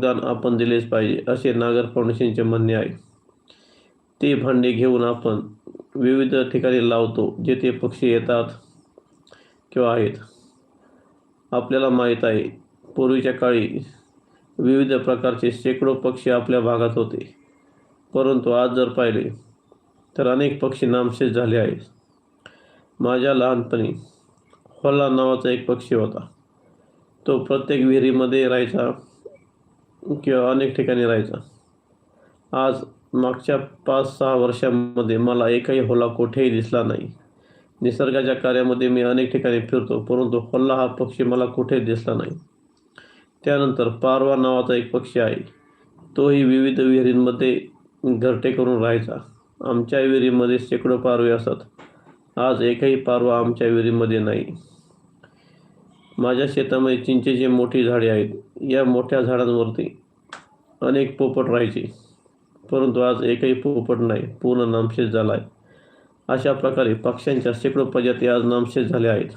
योगदान आपण दिलेच पाहिजे असे नागर फाउंडेशनचे म्हणणे आहे. ते भांडे घेऊन आपण विविध ठिकाणी लावतो जेथे पक्षी येतात किंवा आहेत. आपल्याला माहीत आहे, पूर्वीच्या काळी विविध प्रकारचे शेकडो पक्षी आपल्या भागात होते, परंतु आज जर पाहिले तर अनेक पक्षी नामशेष झाले आहेत. माझ्या लहानपणी होल्ला नावाचा एक पक्षी होता. तो प्रत्येक विहिरीमध्ये राहायचा किंवा अनेक ठिकाणी राहायचा. आज मागच्या 5-6 वर्षांमध्ये मला एकही होल्ला कुठेही दिसला नाही. निसर्गाच्या कार्यामध्ये मी अनेक ठिकाणी फिरतो, परंतु होल्ला हा पक्षी मला कुठेच दिसला नाही. त्यानंतर पारवा नावाचा एक पक्षी आहे. तोही विविध विहिरींमध्ये घरटे करून राहायचा. आमच्या विहिरीमध्ये शेकडो पारवे असतात. आज एकही पारवा आमच्या विहिरीमध्ये नाही. माझ्या शेतामध्ये चिंचेची मोठी झाडे आहेत. या मोठ्या झाडांवरती अनेक पोपट राहायचे, परंतु आज एकही पोपट नाही, पूर्ण नामशेष झाला आहे. अशा प्रकारे पक्ष्यांच्या शेकडो प्रजाती आज नामशेष झाल्या आहेत.